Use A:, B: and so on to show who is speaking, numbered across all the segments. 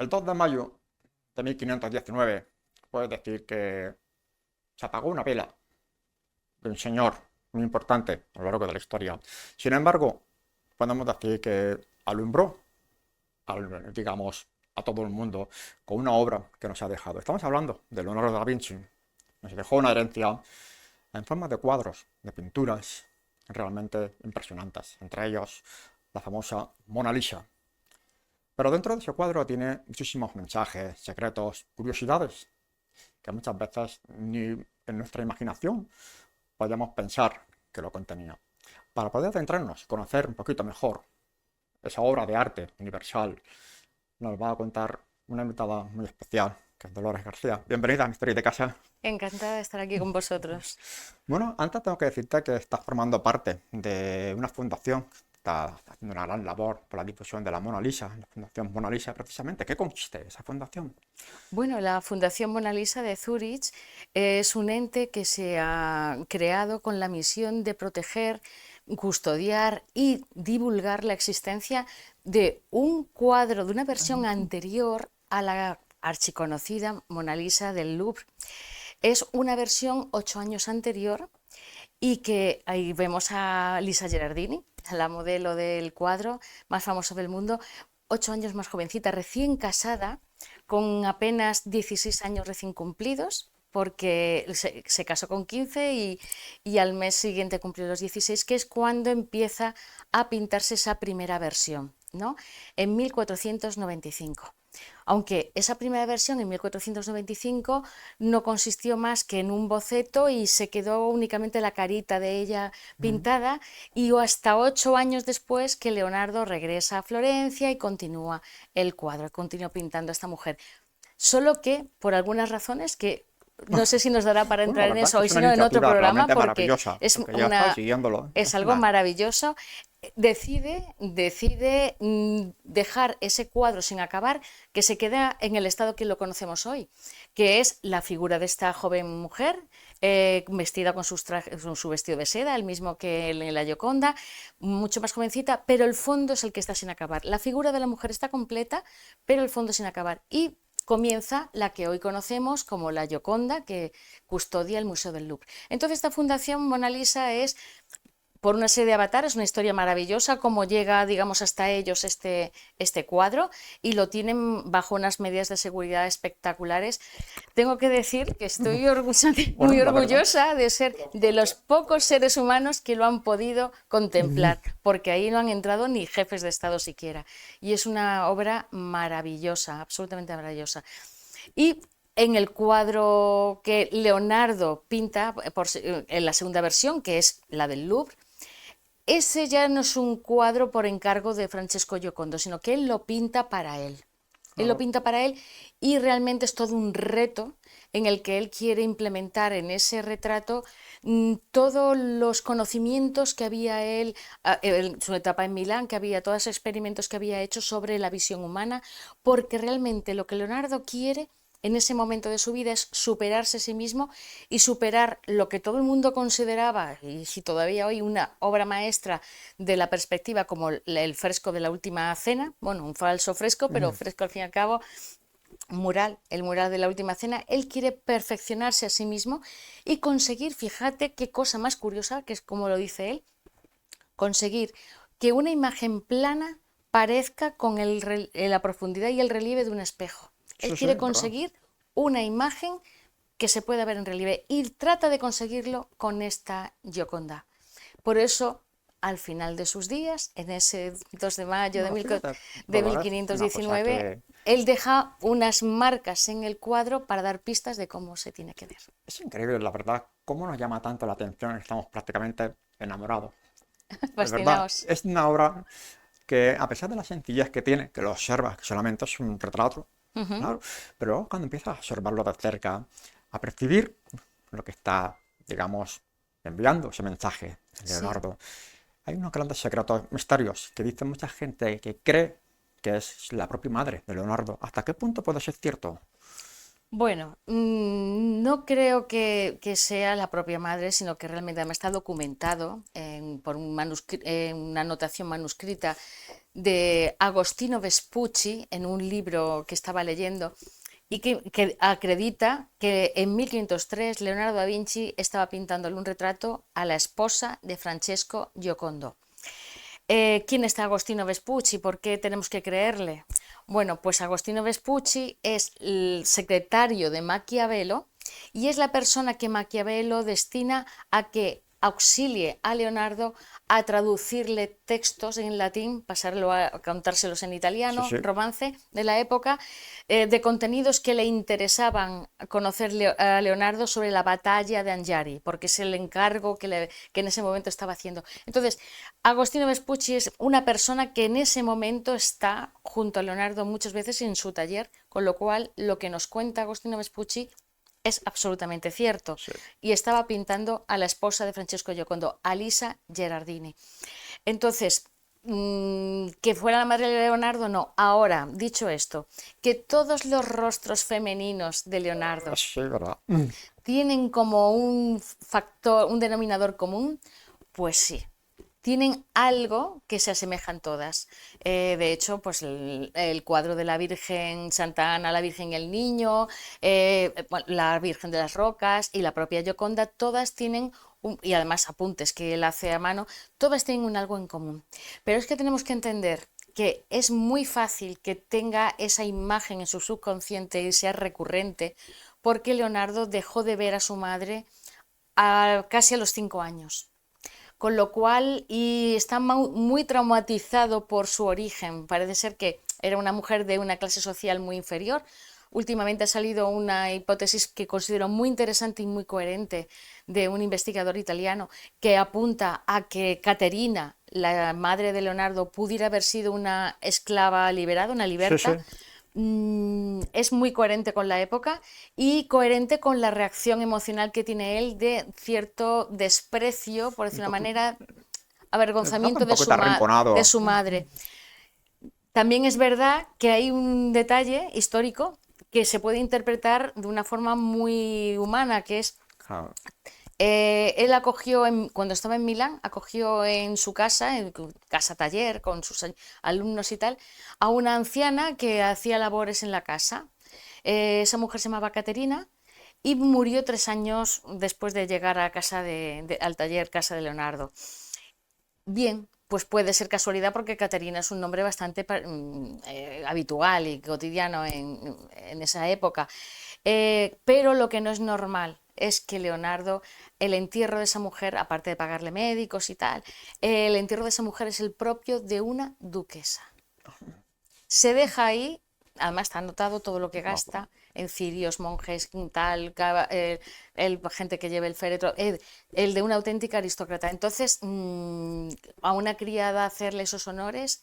A: El 2 de mayo de 1519, puedes decir que se apagó una vela de un señor muy importante a lo largo de la historia. Sin embargo, podemos decir que alumbró, digamos, a todo el mundo con una obra que nos ha dejado. Estamos hablando de Leonardo da Vinci. Nos dejó una herencia en forma de cuadros, de pinturas realmente impresionantes. Entre ellos, la famosa Mona Lisa. Pero dentro de ese cuadro tiene muchísimos mensajes, secretos, curiosidades, que muchas veces ni en nuestra imaginación podíamos pensar que lo contenía. Para poder adentrarnos, conocer un poquito mejor esa obra de arte universal, nos va a contar una invitada muy especial, que es Dolores García. Bienvenida a Misterio de Casa.
B: Encantada de estar aquí con vosotros.
A: Bueno, antes tengo que decirte que estás formando parte de una fundación que está haciendo una gran labor por la difusión de la Mona Lisa, la Fundación Mona Lisa precisamente. ¿Qué consiste esa fundación?
B: Bueno, la Fundación Mona Lisa de Zúrich es un ente que se ha creado con la misión de proteger, custodiar y divulgar la existencia de un cuadro, de una versión anterior a la archiconocida Mona Lisa del Louvre. Es una versión 8 años anterior y que ahí vemos a Lisa Gerardini, la modelo del cuadro más famoso del mundo, 8 años más jovencita, recién casada, con apenas 16 años recién cumplidos, porque se casó con 15 y al mes siguiente cumplió los 16, que es cuando empieza a pintarse esa primera versión, ¿no? En 1495. Aunque esa primera versión en 1495 no consistió más que en un boceto y se quedó únicamente la carita de ella
A: Ujú.
B: pintada, y hasta 8 años después que Leonardo regresa a Florencia y continúa el cuadro, continúa pintando a esta mujer. Solo que por algunas razones que no sé si nos dará para
A: Bueno, la
B: entrar en
A: verdad es
B: eso
A: que
B: hoy,
A: es una
B: sino en otro
A: iniciativa
B: programa,
A: realmente
B: porque
A: maravillosa,
B: es
A: porque ya estoy
B: una,
A: siguiéndolo.
B: es
A: Es
B: algo
A: una...
B: maravilloso. Decide dejar ese cuadro sin acabar, que se queda en el estado que lo conocemos hoy, que es la figura de esta joven mujer vestida con, con su vestido de seda, el mismo que en la Gioconda, mucho más jovencita, pero el fondo es el que está sin acabar. La figura de la mujer está completa, pero el fondo sin acabar. Y comienza la que hoy conocemos como la Gioconda, que custodia el Museo del Louvre. Entonces, esta fundación Mona Lisa es por una serie de avatares, una historia maravillosa, cómo llega, digamos, hasta ellos este cuadro, y lo tienen bajo unas medidas de seguridad espectaculares. Tengo que decir que estoy
A: Bueno,
B: muy
A: la verdad.
B: orgullosa de ser de los pocos seres humanos que lo han podido contemplar, porque ahí no han entrado ni jefes de Estado siquiera. Y es una obra maravillosa, absolutamente maravillosa. Y en el cuadro que Leonardo pinta en la segunda versión, que es la del Louvre, ese ya no es un cuadro por encargo de Francesco Giocondo, sino que él lo pinta para él. Él lo
A: Ah,
B: pinta para él y realmente es todo un reto en el que él quiere implementar en ese retrato todos los conocimientos que había él, en su etapa en Milán, que había todos los experimentos que había hecho sobre la visión humana, porque realmente lo que Leonardo quiere en ese momento de su vida es superarse a sí mismo y superar lo que todo el mundo consideraba, y si todavía hoy, una obra maestra de la perspectiva, como el fresco de la Última Cena, bueno, un falso fresco, pero
A: mm.
B: fresco al fin y al cabo, mural, el mural de la Última Cena. Él quiere perfeccionarse a sí mismo y conseguir, fíjate qué cosa más curiosa, que es como lo dice él, conseguir que una imagen plana parezca con la profundidad y el relieve de un espejo. Él
A: Sí, sí,
B: quiere
A: ¿verdad?
B: conseguir una imagen que se pueda ver en relieve y trata de conseguirlo con esta Gioconda. Por eso, al final de sus días, en ese 2 de mayo
A: Bueno, fíjate,
B: de
A: Dolores, una cosa
B: 1519,
A: que
B: él deja unas marcas en el cuadro para dar pistas de cómo se tiene que ver.
A: es increíble, la verdad, cómo nos llama tanto la atención, estamos prácticamente enamorados. De verdad,
B: Fascinaos.
A: es una obra que, a pesar de la sencillez que tiene, que lo observas, que solamente es un retrato,
B: Uh -huh.
A: claro, pero luego cuando empiezas a observarlo de cerca, a percibir lo que está, digamos, enviando ese mensaje,
B: Sí.
A: Leonardo, hay unos grandes secretos, misterios, que dice mucha gente que cree que es la propia madre de Leonardo. ¿Hasta qué punto puede ser cierto?
B: Bueno, no creo que sea la propia madre, sino que realmente además está documentado por una anotación manuscrita de Agostino Vespucci en un libro que estaba leyendo y que acredita que en 1503 Leonardo da Vinci estaba pintándole un retrato a la esposa de Francesco Giocondo. ¿Quién es Agostino Vespucci? ¿Por qué tenemos que creerle? Bueno, pues Agostino Vespucci es el secretario de Maquiavelo y es la persona que Maquiavelo destina a que auxilie a Leonardo a traducirle textos en latín, pasarlo a contárselos en italiano,
A: Sí.
B: romance de la época, de contenidos que le interesaban conocer a Leonardo sobre la batalla de Anghiari, porque es el encargo que en ese momento estaba haciendo. Entonces, Agostino Vespucci es una persona que en ese momento está junto a Leonardo muchas veces en su taller, con lo cual lo que nos cuenta Agostino Vespucci es absolutamente cierto.
A: Sí.
B: Y estaba pintando a la esposa de Francesco Giocondo, Alisa Gerardini. Entonces, que fuera la madre de Leonardo, no. Ahora, dicho esto, que todos los rostros femeninos de Leonardo
A: Sí, ¿verdad?
B: tienen como un factor, un denominador común, pues sí. Tienen algo que se asemejan todas. De hecho, pues el cuadro de la Virgen Santa Ana, la Virgen y el Niño, la Virgen de las Rocas y la propia Gioconda, todas tienen, y además apuntes que él hace a mano, todas tienen un algo en común. Pero es que tenemos que entender que es muy fácil que tenga esa imagen en su subconsciente y sea recurrente, porque Leonardo dejó de ver a su madre casi a los 5 años. Con lo cual, y está muy traumatizado por su origen. Parece ser que era una mujer de una clase social muy inferior. Últimamente ha salido una hipótesis que considero muy interesante y muy coherente de un investigador italiano que apunta a que Caterina, la madre de Leonardo, pudiera haber sido una esclava liberada, una
A: Sí,
B: liberta. Es muy coherente con la época y coherente con la reacción emocional que tiene él de cierto desprecio, por
A: un
B: decir una
A: poquito,
B: manera,
A: un
B: avergonzamiento
A: poquito
B: de
A: arrinconado.
B: su madre. También es verdad que hay un detalle histórico que se puede interpretar de una forma muy humana, que es
A: Claro.
B: él acogió, cuando estaba en Milán, acogió en su casa, en casa taller, con sus alumnos y tal, a una anciana que hacía labores en la casa. Esa mujer se llamaba Caterina y murió 3 años después de llegar a casa al taller Casa de Leonardo. Bien, pues puede ser casualidad porque Caterina es un nombre bastante habitual y cotidiano en esa época. Pero lo que no es normal es que Leonardo, el entierro de esa mujer, aparte de pagarle médicos y tal, el entierro de esa mujer es el propio de una duquesa. Se deja ahí, además está anotado todo lo que
A: No,
B: gasta en cirios, monjes, tal, gente que lleve el féretro, el de una auténtica aristócrata. Entonces, a una criada hacerle esos honores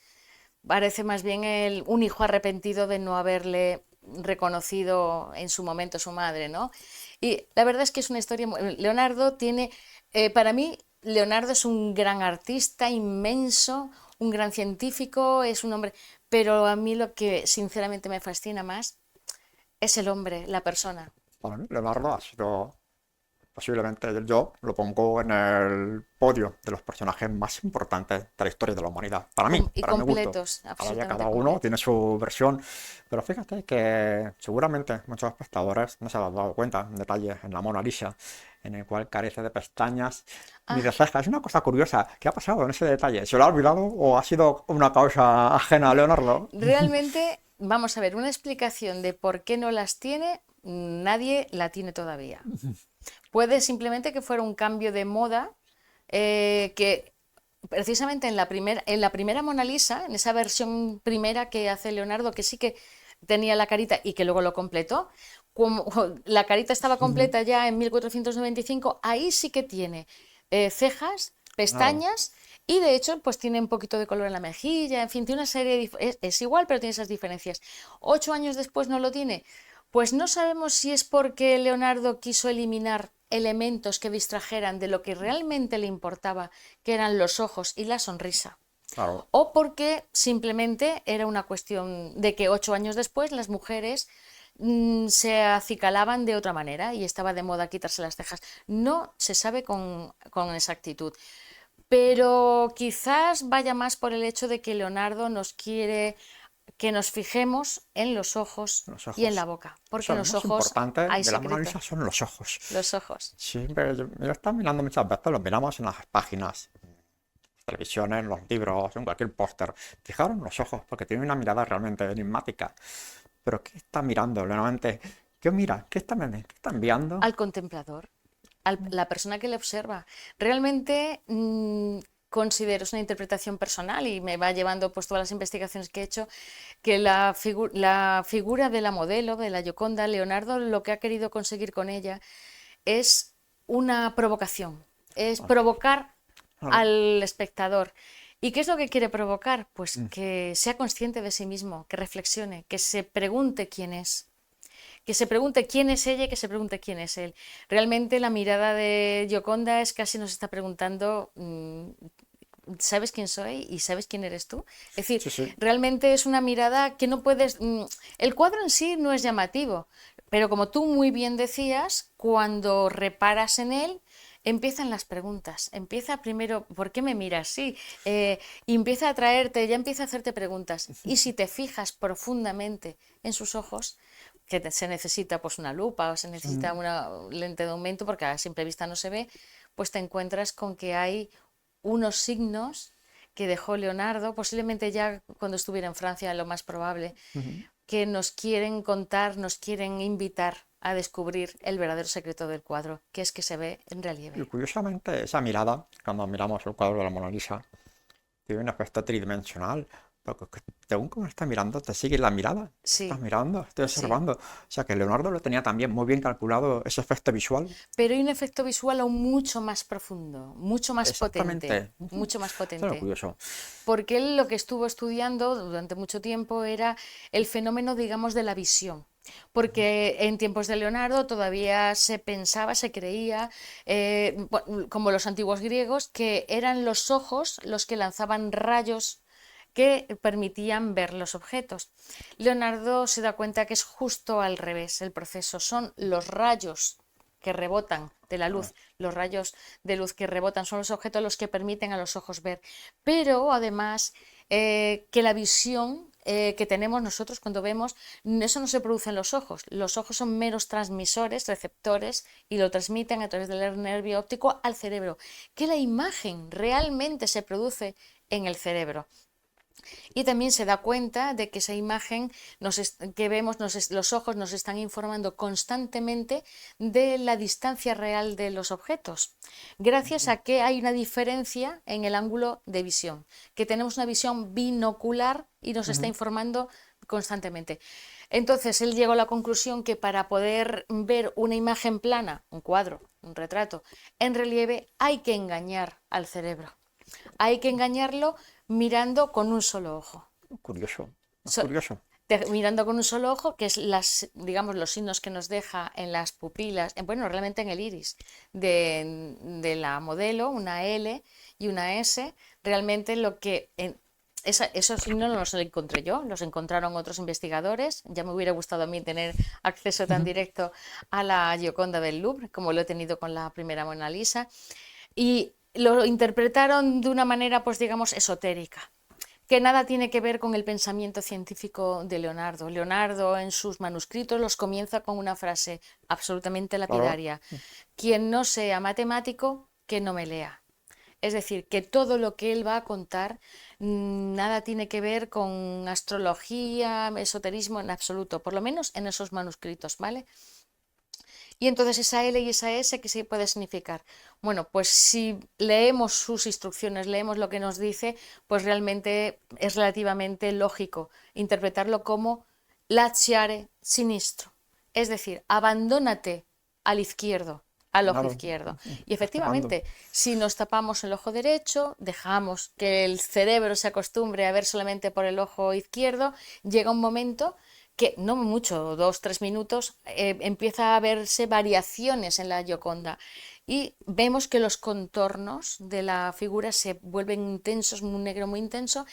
B: parece más bien un hijo arrepentido de no haberle reconocido en su momento su madre, ¿no? Y la verdad es que es una historia. Leonardo tiene, para mí, Leonardo es un gran artista, inmenso, un gran científico, es un hombre, pero a mí lo que sinceramente me fascina más es el hombre, la persona.
A: para mí, Leonardo ha sido posiblemente yo lo pongo en el podio de los personajes más importantes de la historia de la humanidad. Para mí,
B: Y
A: para mi gusto.
B: completos,
A: Ahora ya
B: absolutamente
A: cada uno tiene
B: completos.
A: su versión. Pero fíjate que seguramente muchos espectadores no se han dado cuenta en detalle en la Mona Lisa, en el cual carece de pestañas ni de
B: Ah,
A: cejas. Es una cosa curiosa. ¿Qué ha pasado en ese detalle? ¿Se lo ha olvidado o ha sido una causa ajena a Leonardo?
B: realmente, vamos a ver, una explicación de por qué no las tiene, nadie la tiene todavía. Puede simplemente que fuera un cambio de moda, que precisamente en la primera Mona Lisa, en esa versión primera que hace Leonardo, que sí que tenía la carita y que luego lo completó, como la carita estaba completa ya en 1495, ahí sí que tiene cejas,
A: Claro.
B: pestañas y de hecho pues tiene un poquito de color en la mejilla, en fin, tiene una serie de es igual, pero tiene esas diferencias. 8 años después no lo tiene. Pues no sabemos si es porque Leonardo quiso eliminar elementos que distrajeran de lo que realmente le importaba, que eran los ojos y la sonrisa,
A: Claro.
B: o porque simplemente era una cuestión de que 8 años después las mujeres se acicalaban de otra manera y estaba de moda quitarse las cejas. No se sabe con exactitud. pero quizás vaya más por el hecho de que Leonardo nos quiere que nos fijemos en los ojos
A: Los
B: y en la
A: ojos.
B: boca,
A: O
B: porque
A: sea,
B: en
A: lo
B: los
A: más
B: ojos
A: importante
B: hay
A: de la Mona
B: secreto.
A: Lisa son los ojos.
B: Los ojos.
A: Siempre, yo lo estaba mirando muchas veces, lo miramos en las páginas, en televisiones, en los libros, en cualquier póster. Fijaros en los ojos, porque tiene una mirada realmente enigmática. Pero ¿qué está mirando? Realmente, ¿qué mira? ¿Qué está enviando?
B: Al contemplador, a la persona que le observa. Realmente considero, es una interpretación personal y me va llevando pues todas las investigaciones que he hecho, que la figura de la modelo, de la Gioconda, Leonardo, lo que ha querido conseguir con ella es una provocación, es provocar
A: Claro.
B: al espectador. ¿Y qué es lo que quiere provocar? Pues
A: Mm.
B: que sea consciente de sí mismo, que reflexione, que se pregunte quién es, que se pregunte quién es ella y que se pregunte quién es él. Realmente la mirada de Gioconda es casi nos está preguntando, ¿sabes quién soy y sabes quién eres tú? Es decir,
A: Sí, sí.
B: realmente es una mirada que no puedes... El cuadro en sí no es llamativo, pero como tú muy bien decías, cuando reparas en él, empiezan las preguntas. Empieza primero, ¿por qué me miras así? Y empieza a traerte, ya empieza a hacerte preguntas. Y si te fijas profundamente en sus ojos, que se necesita pues una lupa o se necesita
A: Mm.
B: una lente de aumento porque a simple vista no se ve, pues te encuentras con que hay unos signos que dejó Leonardo, posiblemente ya cuando estuviera en Francia, lo más probable,
A: Ujú.
B: que nos quieren contar, nos quieren invitar a descubrir el verdadero secreto del cuadro, que es que se ve en
A: Y
B: relieve.
A: curiosamente, esa mirada, cuando miramos el cuadro de la Mona Lisa, tiene un aspecto tridimensional, porque según como estás mirando, te sigue la mirada. Estás
B: Sí,
A: mirando, estoy
B: sí.
A: observando. O sea que Leonardo lo tenía también muy bien calculado ese efecto visual.
B: Pero hay un efecto visual aún mucho más profundo,
A: Exactamente. Ujú.
B: mucho más
A: Eso es lo
B: potente.
A: curioso.
B: Porque él lo que estuvo estudiando durante mucho tiempo era el fenómeno, digamos, de la visión. Porque en tiempos de Leonardo todavía se pensaba, se creía, como los antiguos griegos, que eran los ojos los que lanzaban rayos que permitían ver los objetos. Leonardo se da cuenta que es justo al revés el proceso, son los rayos que rebotan de la
A: Ah,
B: luz, los rayos de luz que rebotan son los objetos los que permiten a los ojos ver, pero además que la visión que tenemos nosotros cuando vemos, eso no se produce en los ojos son meros transmisores, receptores y lo transmiten a través del nervio óptico al cerebro, que la imagen realmente se produce en el cerebro. Y también se da cuenta de que esa imagen que vemos, los ojos nos están informando constantemente de la distancia real de los objetos, gracias a que hay una diferencia en el ángulo de visión, que tenemos una visión binocular y nos está
A: ujú.
B: informando constantemente. Entonces él llegó a la conclusión que para poder ver una imagen plana, un cuadro, un retrato, en relieve, hay que engañar al cerebro. Hay que engañarlo mirando con un solo ojo.
A: Curioso. Es
B: So-
A: curioso.
B: Mirando con un solo ojo, que es digamos, los signos que nos deja en las pupilas, bueno, realmente en el iris de la modelo, una L y una S, realmente lo que esos signos no los encontré yo, los encontraron otros investigadores. Ya me hubiera gustado a mí tener acceso tan
A: Ujú.
B: directo a la Gioconda del Louvre, como lo he tenido con la primera Mona Lisa, y lo interpretaron de una manera, pues digamos, esotérica, que nada tiene que ver con el pensamiento científico de Leonardo. Leonardo en sus manuscritos los comienza con una frase absolutamente
A: Claro.
B: lapidaria: quien no sea matemático, que no me lea. Es decir, que todo lo que él va a contar nada tiene que ver con astrología, esoterismo en absoluto, por lo menos en esos manuscritos, ¿vale? Y entonces esa L y esa S, ¿qué se puede significar? Bueno, pues si leemos sus instrucciones, leemos lo que nos dice, pues realmente es relativamente lógico interpretarlo como lasciare sinistro, es decir, abandónate al izquierdo, al ojo
A: Claro.
B: izquierdo. Y
A: Estás tapando.
B: efectivamente, si nos tapamos el ojo derecho, dejamos que el cerebro se acostumbre a ver solamente por el ojo izquierdo, llega un momento que no mucho, 2, 3 minutos, empieza a verse variaciones en la Gioconda y vemos que los contornos de la figura se vuelven intensos, un negro muy intenso,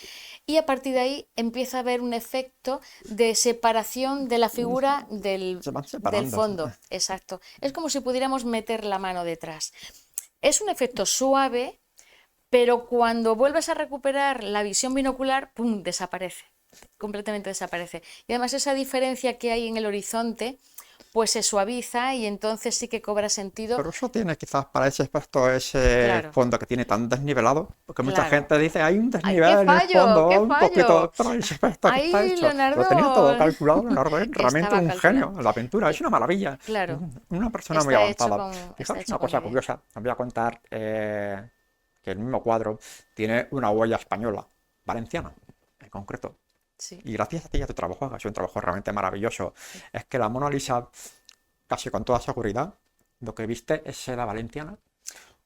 B: y a partir de ahí empieza a haber un efecto de separación de la figura
A: Se van
B: del
A: separando.
B: fondo. Exacto. Es como si pudiéramos meter la mano detrás. Es un efecto suave, pero cuando vuelves a recuperar la visión binocular, ¡pum!, desaparece, completamente desaparece. Y además esa diferencia que hay en el horizonte, pues se suaviza y entonces sí que cobra sentido.
A: Pero eso tiene quizás para ese aspecto, ese
B: Claro,
A: fondo que tiene tan desnivelado, porque mucha
B: claro.
A: gente dice, hay un
B: ¡Ay, qué
A: desnivel en el
B: fallo! ¡Qué
A: fondo, un poquito,
B: fallo!
A: pero ese aspecto que está
B: Ahí
A: hecho, lo tenía
B: Leonardo
A: todo calculado, Leonardo es realmente
B: estaba
A: un genio
B: calculando.
A: en la pintura, es una maravilla,
B: Claro,
A: una persona muy avanzada.
B: está
A: Fijaos
B: hecho
A: una
B: con
A: cosa
B: idea.
A: curiosa, os voy a contar que el mismo cuadro tiene una huella española, valenciana, en concreto.
B: Sí.
A: Y gracias a ti y a tu trabajo, que ha sido un trabajo realmente maravilloso, es que la Mona Lisa, casi con toda seguridad, lo que viste es seda valenciana.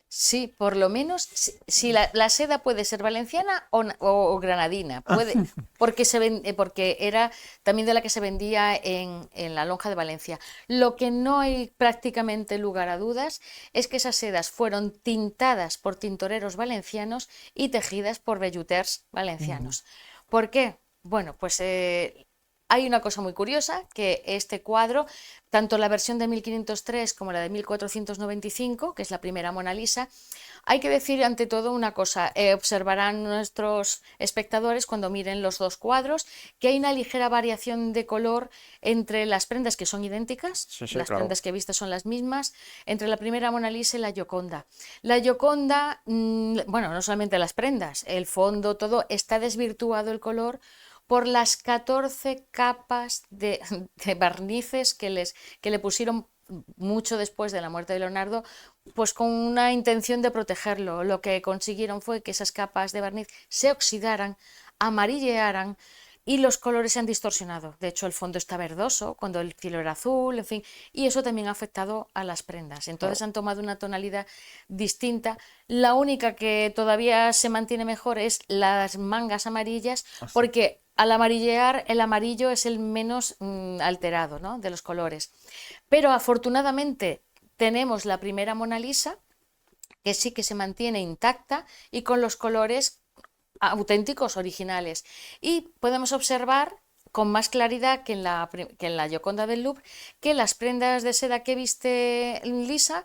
B: Sí, por lo menos, si la seda puede ser valenciana o granadina, puede, porque era también de la que se vendía en la Lonja de Valencia. Lo que no hay prácticamente lugar a dudas es que esas sedas fueron tintadas por tintoreros valencianos y tejidas por velluters valencianos. ¿Por qué? Bueno, pues hay una cosa muy curiosa, que este cuadro, tanto la versión de 1503 como la de 1495, que es la primera Mona Lisa, hay que decir ante todo una cosa, observarán nuestros espectadores cuando miren los dos cuadros, que hay una ligera variación de color entre las prendas que son idénticas,
A: Sí, sí,
B: las
A: claro.
B: prendas que viste son las mismas, entre la primera Mona Lisa y la Gioconda. La Gioconda, bueno, no solamente las prendas, el fondo, todo, está desvirtuado el color por las 14 capas de barnices que le pusieron mucho después de la muerte de Leonardo, pues con una intención de protegerlo. Lo que consiguieron fue que esas capas de barniz se oxidaran, amarillearan y los colores se han distorsionado. De hecho, el fondo está verdoso cuando el cielo era azul, en fin, y eso también ha afectado a las prendas. Entonces
A: Claro.
B: han tomado una tonalidad distinta. La única que todavía se mantiene mejor es las mangas amarillas,
A: Así.
B: porque al amarillear el amarillo es el menos alterado, ¿no?, de los colores. Pero afortunadamente tenemos la primera Mona Lisa, que sí que se mantiene intacta y con los colores auténticos, originales. Y podemos observar con más claridad que en la Gioconda del Louvre, que las prendas de seda que viste Lisa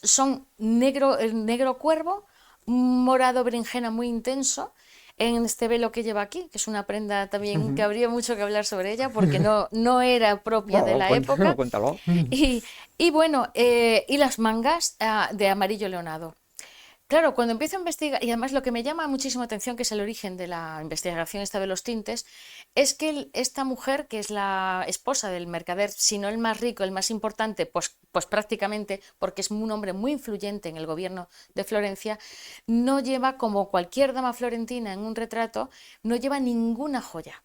B: son negro cuervo, morado berenjena muy intenso, en este velo que lleva aquí, que es una prenda también que habría mucho que hablar sobre ella, porque no era propia de
A: No,
B: la época.
A: cuéntalo.
B: Y, y bueno, y las mangas de amarillo leonado. Claro, cuando empiezo a investigar, y además lo que me llama muchísimo atención, que es el origen de la investigación esta de los tintes, es que esta mujer, que es la esposa del mercader, si no el más rico, el más importante, pues prácticamente, porque es un hombre muy influyente en el gobierno de Florencia, no lleva, como cualquier dama florentina en un retrato, no lleva ninguna joya.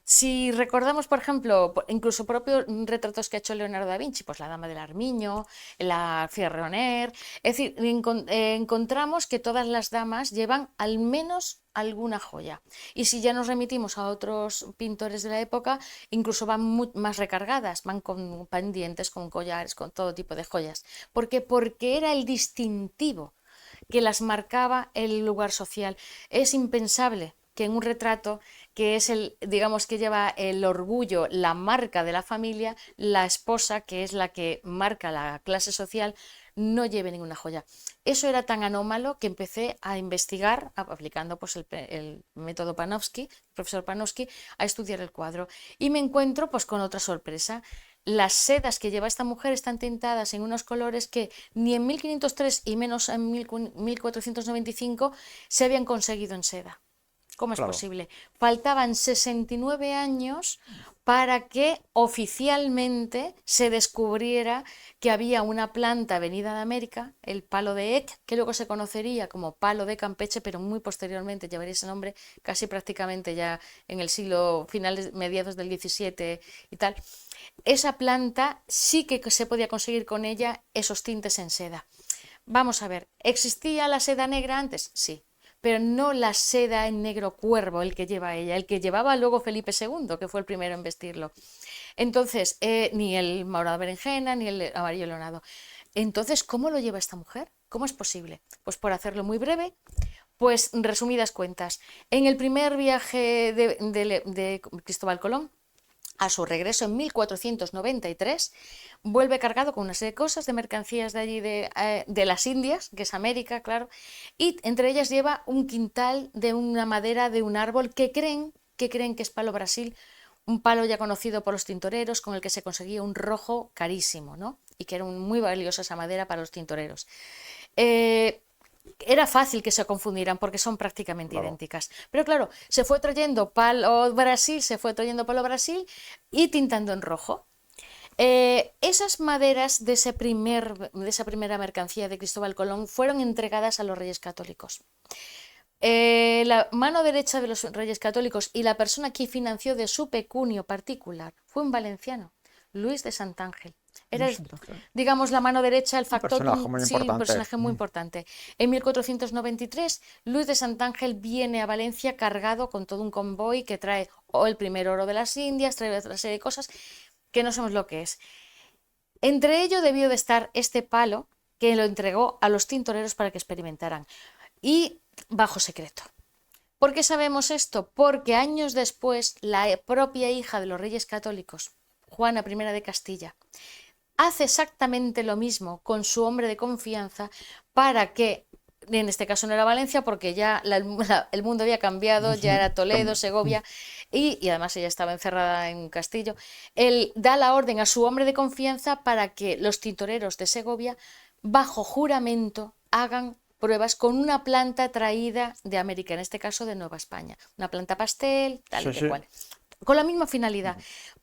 B: Si recordamos, por ejemplo, incluso propios retratos que ha hecho Leonardo da Vinci, pues la Dama del Armiño, la Ferroner, es decir, encontramos que todas las damas llevan al menos alguna joya. Y si ya nos remitimos a otros pintores de la época, incluso van más recargadas, van con pendientes, con collares, con todo tipo de joyas. ¿Por qué? Porque era el distintivo que las marcaba el lugar social. Es impensable que en un retrato que es digamos que lleva el orgullo, la marca de la familia, la esposa, que es la que marca la clase social, no lleve ninguna joya. Eso era tan anómalo que empecé a investigar, aplicando pues el método Panofsky, el profesor Panofsky, a estudiar el cuadro. Y me encuentro pues con otra sorpresa. Las sedas que lleva esta mujer están tintadas en unos colores que ni en 1503 y menos en 1495 se habían conseguido en seda. ¿Cómo es
A: Claro.
B: posible? Faltaban 69 años para que oficialmente se descubriera que había una planta venida de América, el palo de Eck, que luego se conocería como palo de Campeche, pero muy posteriormente llevaría ese nombre, casi prácticamente ya en el siglo finales, mediados del XVII y tal. Esa planta sí que se podía conseguir con ella esos tintes en seda. Vamos a ver, ¿existía la seda negra antes? Sí, pero no la seda en negro cuervo, el que lleva ella, el que llevaba luego Felipe II, que fue el primero en vestirlo. Entonces, ni el morado berenjena, ni el amarillo leonado. Entonces, ¿cómo lo lleva esta mujer? ¿Cómo es posible? Pues por hacerlo muy breve, pues resumidas cuentas, en el primer viaje de Cristóbal Colón, a su regreso en 1493, vuelve cargado con una serie de cosas, de mercancías de allí de las Indias, que es América, claro, y entre ellas lleva un quintal de una madera de un árbol que creen que es palo Brasil, un palo ya conocido por los tintoreros, con el que se conseguía un rojo carísimo, ¿no? Y que era muy valiosa esa madera para los tintoreros. Era fácil que se confundieran porque son prácticamente idénticas. Pero claro, se fue trayendo palo Brasil, y tintando en rojo. Esas maderas de esa primera mercancía de Cristóbal Colón fueron entregadas a los Reyes Católicos. La mano derecha de los Reyes Católicos y la persona que financió de su pecunio particular fue un valenciano, Luis de Santángel. Era, digamos, la mano derecha, el factor, un personaje muy importante. En 1493, Luis de Santángel viene a Valencia cargado con todo un convoy que trae el primer oro de las Indias, trae otra serie de cosas que no sabemos lo que es. Entre ello debió de estar este palo que lo entregó a los tintoreros para que experimentaran, y bajo secreto. ¿Por qué sabemos esto? Porque años después la propia hija de los Reyes Católicos, Juana I de Castilla, hace exactamente lo mismo con su hombre de confianza para que, en este caso no era Valencia porque ya el mundo había cambiado, ya era Toledo, Segovia, y además ella estaba encerrada en un castillo. Él da la orden a su hombre de confianza para que los tintoreros de Segovia, bajo juramento, hagan pruebas con una planta traída de América, en este caso de Nueva España, una planta pastel, tal y cual, con la misma finalidad.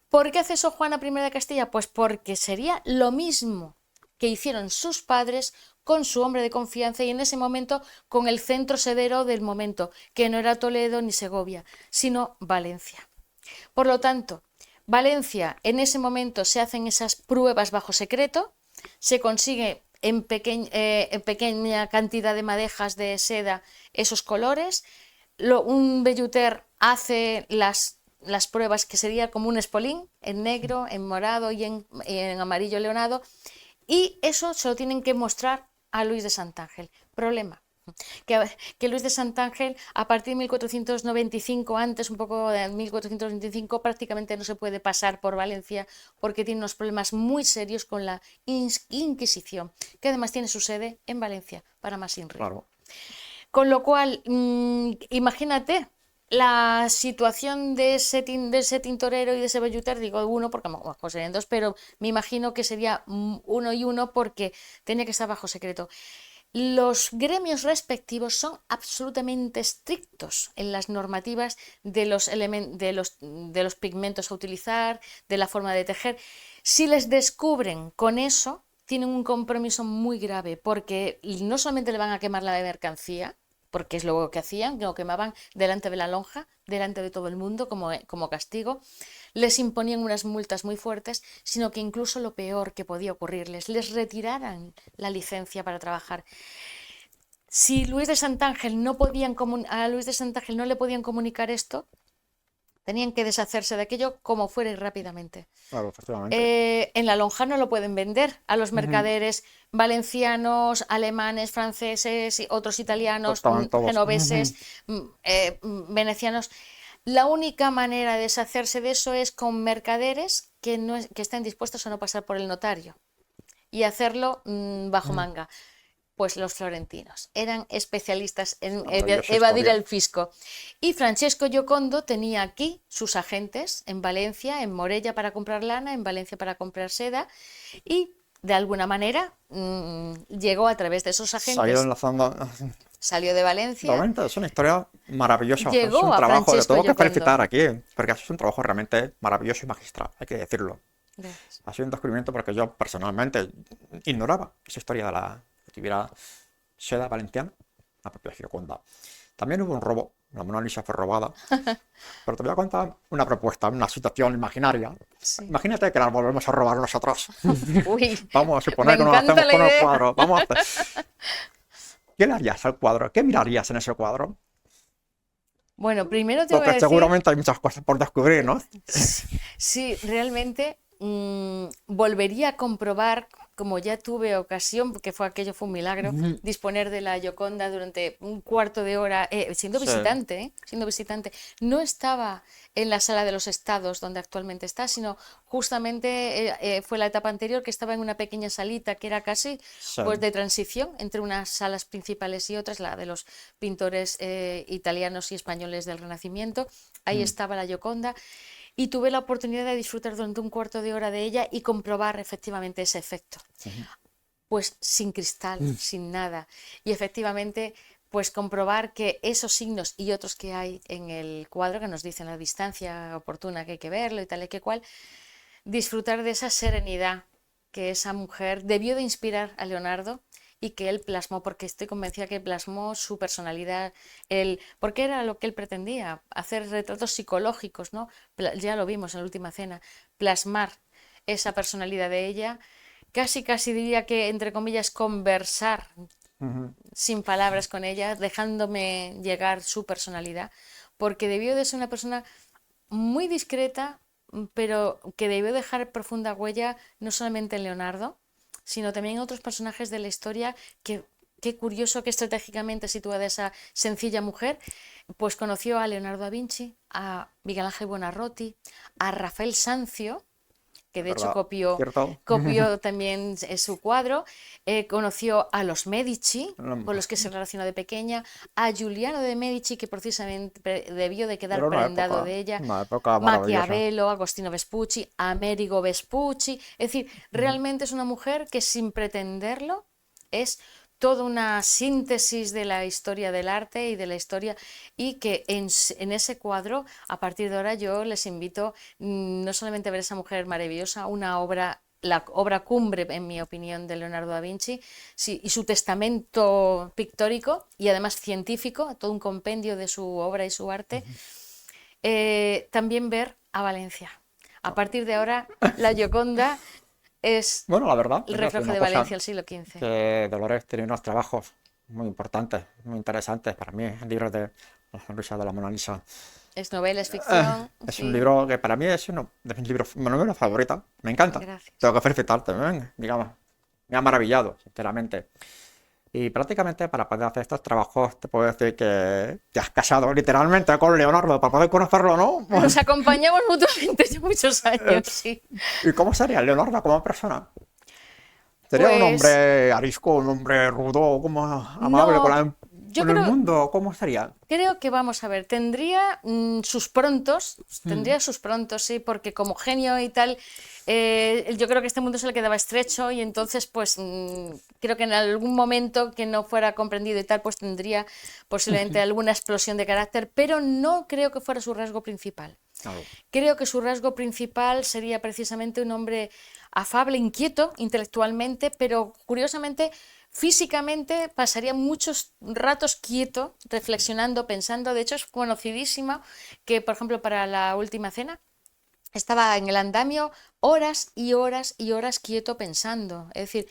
B: ¿Por qué hace eso Juana I de Castilla? Pues porque sería lo mismo que hicieron sus padres con su hombre de confianza y en ese momento con el centro sedero del momento, que no era Toledo ni Segovia, sino Valencia. Por lo tanto, Valencia, en ese momento se hacen esas pruebas bajo secreto, se consigue en pequeña cantidad de madejas de seda esos colores, un velluter hace las pruebas que sería como un espolín, en negro, en morado y en amarillo leonado, y eso se lo tienen que mostrar a Luis de Santángel. Problema, que Luis de Santángel a partir de 1495, antes un poco de 1425, prácticamente no se puede pasar por Valencia porque tiene unos problemas muy serios con la Inquisición, que además tiene su sede en Valencia, para más INRI.
A: Claro.
B: Con lo cual, imagínate la situación de ese tintorero y de ese velluter, digo uno porque serían dos, pero me imagino que sería uno y uno porque tenía que estar bajo secreto. Los gremios respectivos son absolutamente estrictos en las normativas de los pigmentos a utilizar, de la forma de tejer. Si les descubren con eso, tienen un compromiso muy grave porque no solamente le van a quemar la mercancía, porque es lo que hacían, lo quemaban delante de la lonja, delante de todo el mundo como castigo, les imponían unas multas muy fuertes, sino que incluso lo peor que podía ocurrirles, les retiraran la licencia para trabajar. Si a Luis de Santángel no le podían comunicar esto, tenían que deshacerse de aquello como fuera y rápidamente.
A: Claro, efectivamente.
B: En la lonja no lo pueden vender a los mercaderes valencianos, alemanes, franceses, otros italianos, genoveses, venecianos. La única manera de deshacerse de eso es con mercaderes que estén dispuestos a no pasar por el notario y hacerlo bajo manga. Pues los florentinos eran especialistas en evadir el fisco. Y Francesco Giocondo tenía aquí sus agentes en Valencia, en Morella para comprar lana, en Valencia para comprar seda, y de alguna manera llegó a través de esos agentes. Salió de Valencia.
A: Realmente es una historia maravillosa.
B: Llegó
A: es un trabajo
B: Francesco
A: de todo que
B: Giocondo.
A: felicitar aquí, porque es un trabajo realmente maravilloso y magistral, hay que decirlo.
B: Gracias.
A: Ha sido un descubrimiento porque yo personalmente ignoraba esa historia de la actividad seda valenciana, la propia Gioconda. También hubo un robo, la Mona Lisa fue robada, pero te voy a contar una propuesta, una situación imaginaria.
B: Sí.
A: Imagínate que la volvemos a robar nosotros.
B: Uy,
A: Vamos a suponer que nos hacemos con el cuadro. ¿Qué le harías al cuadro? ¿Qué mirarías en ese cuadro?
B: Bueno, primero te voy a
A: Porque
B: decir...
A: seguramente hay muchas cosas por descubrir, ¿no?
B: Sí, realmente volvería a comprobar, como ya tuve ocasión, porque aquello fue un milagro,
A: Ujú.
B: disponer de la Gioconda durante un cuarto de hora, siendo
A: Sí,
B: visitante, siendo visitante. No estaba en la sala de los estados donde actualmente está, sino justamente fue la etapa anterior, que estaba en una pequeña salita que era casi
A: sí.
B: pues de transición entre unas salas principales y otras, la de los pintores italianos y españoles del Renacimiento. Ahí
A: Mm,
B: estaba la Gioconda y tuve la oportunidad de disfrutar durante un cuarto de hora de ella y comprobar efectivamente ese efecto.
A: ujú.
B: Pues sin cristal, sin nada. Y efectivamente, pues comprobar que esos signos y otros que hay en el cuadro que nos dicen la distancia oportuna que hay que verlo y tal y que cual, disfrutar de esa serenidad que esa mujer debió de inspirar a Leonardo y que él plasmó, porque estoy convencida que plasmó su personalidad, porque era lo que él pretendía, hacer retratos psicológicos, ¿no? Ya lo vimos en la última cena, plasmar esa personalidad de ella, casi casi diría que, entre comillas, conversar
A: Ujú.
B: sin palabras con ella, dejándome llegar su personalidad, porque debió de ser una persona muy discreta, pero que debió dejar profunda huella no solamente en Leonardo, sino también en otros personajes de la historia que... Qué curioso que estratégicamente situada esa sencilla mujer, pues conoció a Leonardo da Vinci, a Miguel Ángel Buonarroti, a Rafael Sanzio, que
A: Es
B: de hecho
A: verdad, ¿cierto?
B: copió también su cuadro, conoció a los Medici, con los que se relacionó de pequeña, a Giuliano de Medici, que precisamente debió de quedar
A: Era
B: prendado de ella,
A: una época maravillosa.
B: Maquiavelo, Agostino Vespucci, Amerigo Vespucci, es decir,
A: Ujú.
B: realmente es una mujer que sin pretenderlo es toda una síntesis de la historia del arte y de la historia y que en ese cuadro, a partir de ahora yo les invito no solamente a ver esa mujer maravillosa, una obra, la obra cumbre, en mi opinión, de Leonardo da Vinci, sí, y su testamento pictórico y además científico, todo un compendio de su obra y su arte, también ver a Valencia. A partir de ahora, la Gioconda es
A: Bueno, la verdad,
B: el
A: te voy a decir
B: reflejo
A: una
B: de
A: cosa,
B: Valencia del siglo XV.
A: que Dolores tiene unos trabajos muy importantes, muy interesantes para mí, el libro de La sonrisa de la Mona Lisa.
B: Es novela, es ficción,
A: Es un
B: sí,
A: libro que para mí es uno de mis libros, mi novela favorita, me encanta.
B: gracias.
A: Tengo que felicitarte, digamos, me ha maravillado, sinceramente. Y prácticamente para poder hacer estos trabajos te puedo decir que te has casado literalmente con Leonardo para poder conocerlo, ¿no?
B: Nos acompañamos mutuamente ya muchos años, sí.
A: ¿Y cómo sería Leonardo como persona? ¿Sería un
B: Pues
A: hombre arisco, un hombre rudo, como amable
B: no, yo
A: con el
B: creo,
A: mundo? ¿Cómo sería?
B: creo que vamos a ver, tendría sus prontos, sí, porque como genio y tal, yo creo que este mundo se le quedaba estrecho y entonces, pues, creo que en algún momento que no fuera comprendido y tal, pues tendría posiblemente alguna explosión de carácter, pero no creo que fuera su rasgo principal.
A: Claro.
B: Creo que su rasgo principal sería precisamente un hombre afable, inquieto intelectualmente, pero curiosamente físicamente pasaría muchos ratos quieto, reflexionando, pensando. De hecho, es conocidísima que, por ejemplo, para la última cena, estaba en el andamio horas y horas y horas quieto pensando. Es decir,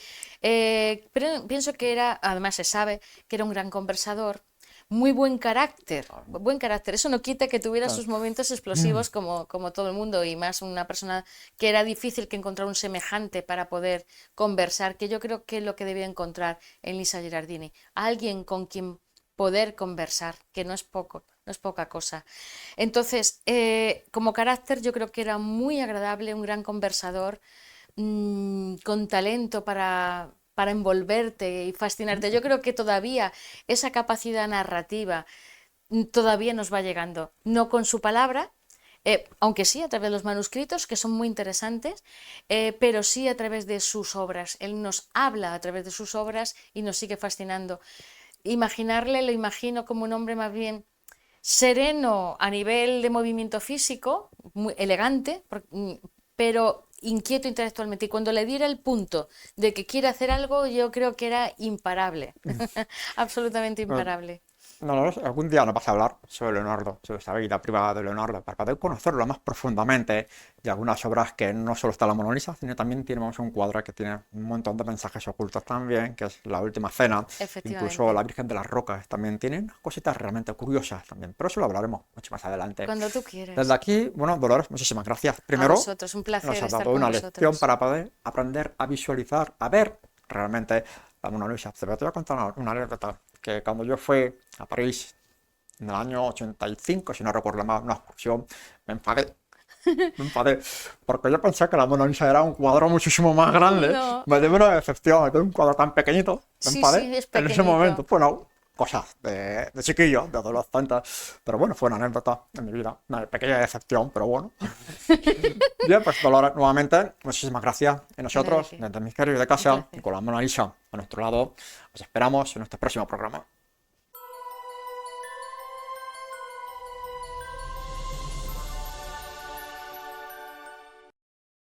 B: pero pienso que era, además se sabe, que era un gran conversador, muy buen carácter, buen carácter. Eso no quita que tuviera
A: Claro.
B: sus momentos explosivos como todo el mundo y más una persona que era difícil que encontrar un semejante para poder conversar, que yo creo que es lo que debía encontrar en Lisa Gerardini. Alguien con quien poder conversar, que no es poco, no es poca cosa. Entonces, como carácter, yo creo que era muy agradable, un gran conversador, con talento para envolverte y fascinarte. Yo creo que todavía esa capacidad narrativa todavía nos va llegando, no con su palabra, aunque sí a través de los manuscritos, que son muy interesantes, pero sí a través de sus obras. Él nos habla a través de sus obras y nos sigue fascinando. Imaginarle, lo imagino como un hombre más bien sereno a nivel de movimiento físico, muy elegante, pero inquieto intelectualmente. Y cuando le diera el punto de que quiere hacer algo, yo creo que era imparable, absolutamente
A: Bueno,
B: imparable.
A: No, algún día nos vas a hablar sobre Leonardo, sobre esta vida privada de Leonardo, para poder conocerlo más profundamente y algunas obras que no solo está la Mona Lisa, sino también tenemos un cuadro que tiene un montón de mensajes ocultos también, que es La Última Cena, incluso
B: Efectivamente.
A: la Virgen de las Rocas también tiene unas cositas realmente curiosas también, pero eso lo hablaremos mucho más adelante.
B: Cuando tú
A: Desde
B: quieras.
A: aquí, bueno, Dolores, muchísimas gracias.
B: A
A: Primero,
B: vosotros, un
A: nos
B: placer
A: has
B: estar
A: dado
B: con
A: una lección
B: vosotros.
A: para poder aprender a visualizar, a ver realmente la Mona Lisa. Te voy a contar una anécdota, que cuando yo fui a París en el año 85, si no recuerdo mal, una excursión, me enfadé. Me enfadé, porque yo pensé que la Mona Lisa era un cuadro muchísimo más grande.
B: No.
A: Me dio una decepción, de un cuadro tan pequeñito. Me
B: Sí,
A: enfadé
B: sí, es
A: en ese momento.
B: pequeñito.
A: Bueno, cosas de chiquillo, de adolescente. Pero bueno, fue una anécdota en mi vida. Una pequeña decepción, pero bueno. Bien, pues Dolores, nuevamente, muchísimas gracias. Y
B: No hay de
A: nosotros,
B: qué.
A: desde el misterio de
B: Un
A: casa, y
B: placer.
A: con la Mona Lisa a nuestro lado, os esperamos en nuestro próximo programa.